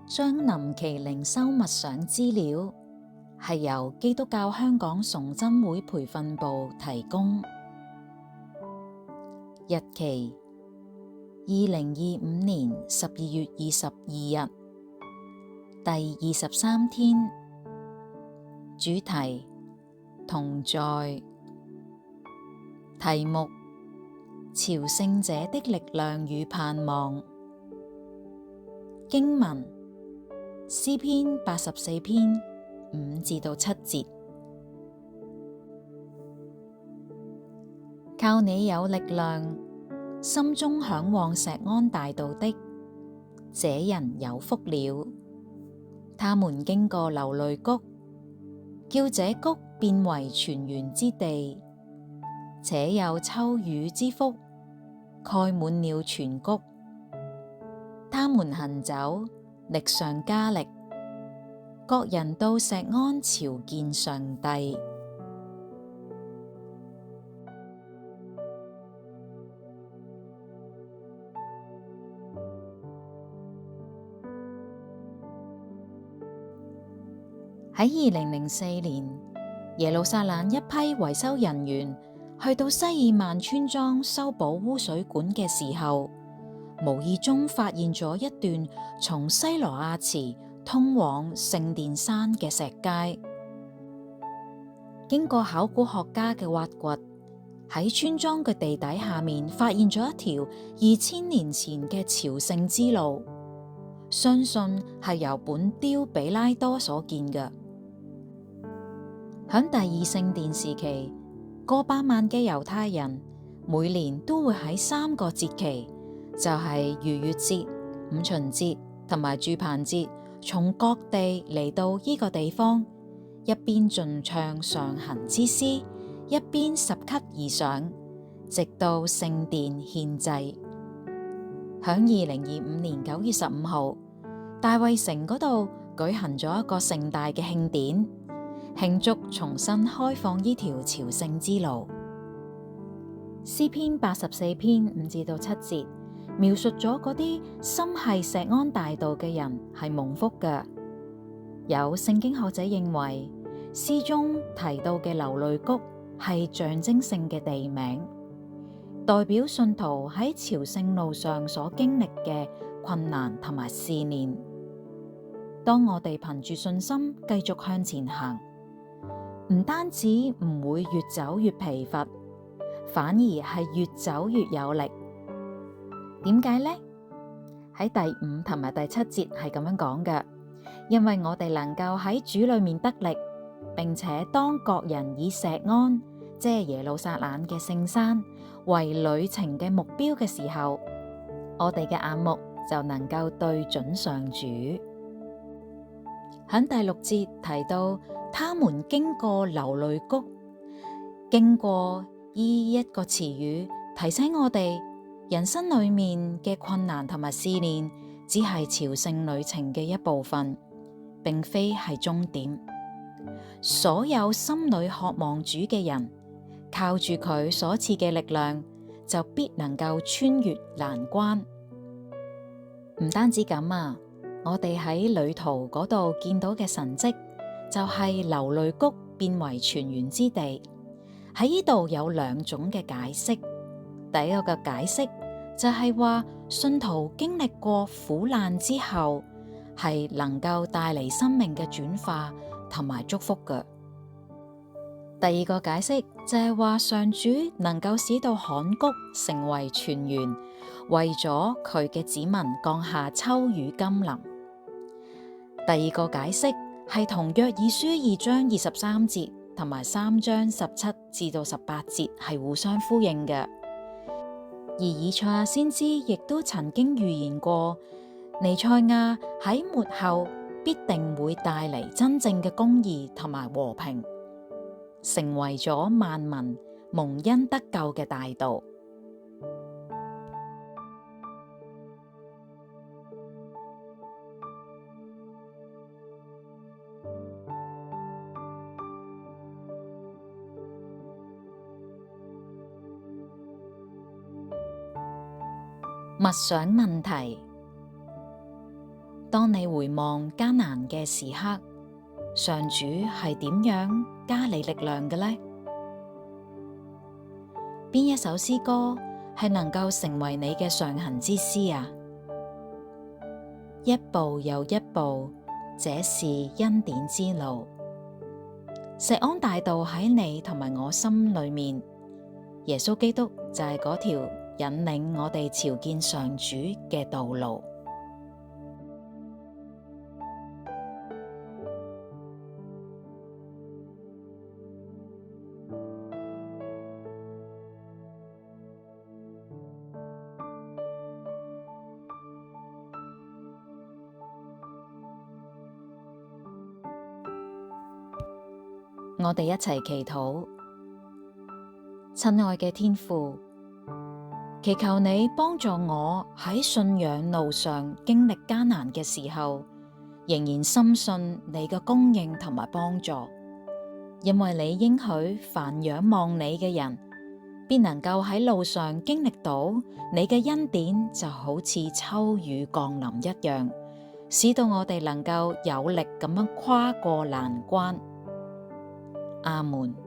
將林奇靈修默想資料係由基督教香港崇真會培訓部提供。日期2025年12月22日，第23天。主題同在。題目：朝聖者的力量與盼望。經文：詩篇84篇5至7節。靠你有力量，心中嚮往錫安大道的，這人有福了。他們經過流淚谷，叫這谷變為泉源之地，且有秋雨之福，蓋滿了全谷。他們行走，力上加力，各人到錫安朝見上帝。喺2004年，耶路撒冷一批維修人員去到西爾曼村莊修補污水管嘅時候，無意中發現咗一段從西羅亞池通往聖殿山嘅石階。經過考古學家嘅挖掘，喺村莊嘅地底下面發現咗一條2000年前嘅朝聖之路，相信係由本丟彼拉多所建嘅。響第二聖殿時期，過百萬嘅猶太人每年都會喺3個節期，就係逾越節、五旬節同埋住棚節，從各地嚟到呢個地方，一邊盡唱上行之詩，一邊拾級而上，直到聖殿獻祭。響2025年9月15號，大衛城嗰度舉行咗一個盛大嘅慶典，慶祝重新開放呢條朝聖之路。詩篇84篇5至7節描述咗嗰啲心繫錫安大道嘅人係蒙福嘅。有聖經學者認為，詩中提到嘅流淚谷係象徵性嘅地名，代表信徒喺朝聖路上所經歷嘅困難同埋試煉。當我哋憑住信心繼續向前行，唔單止唔會越走越疲乏，反而係越走越有力。點解呢？喺第5同埋第7節係咁樣講嘅，因為我哋能夠喺主裏面得力，並且當各人以錫安，即係耶路撒冷嘅聖山，為旅程嘅目標嘅時候，我哋嘅眼目就能夠對準上主。喺第6節提到，他們經過流淚谷，經過呢一個詞語，提醒我哋人生裏面嘅困難同埋試煉，只係朝聖旅程嘅一部分，並非係終點。所有心裏渴望主嘅人，靠住佢所賜嘅力量，就必能夠穿越難關。唔單止咁啊，我哋喺旅途嗰度見到嘅神蹟，就係流淚谷變為泉源之地。喺呢度有2種嘅解釋。第一個嘅解釋就係話，信徒經歷過苦難之後，係能夠帶嚟生命嘅轉化同埋祝福嘅。第二個解釋就係話，上主能夠使到旱谷成為泉源，為咗佢嘅子民降下秋雨甘霖。第二個解釋係同約珥書2章23節同埋3章17至到18節係互相呼應嘅。而以賽亞先知亦都曾經預言過，彌賽亞喺末後必定會帶嚟真正嘅公義同埋和平，成為咗萬民蒙恩得救嘅大道。默想問題：當你回望艱難嘅時刻，上主係點樣加你力量嘅呢？邊一首詩歌係能夠成為你嘅上行之詩啊？一步又一步，這是恩典之路。錫安大道喺你同埋我心裏面，耶穌基督就係嗰條引領我哋朝見上主嘅道路。我哋一齊祈禱。親愛嘅天父，祈求你幫助我喺信仰路上經歷艱難嘅時候，仍然深信你嘅供應同埋幫助，因為你應許凡仰望你嘅人，必能夠喺路上經歷到你嘅恩典，就好似秋雨降臨一樣，使到我哋能夠有力咁樣跨過難關。阿門。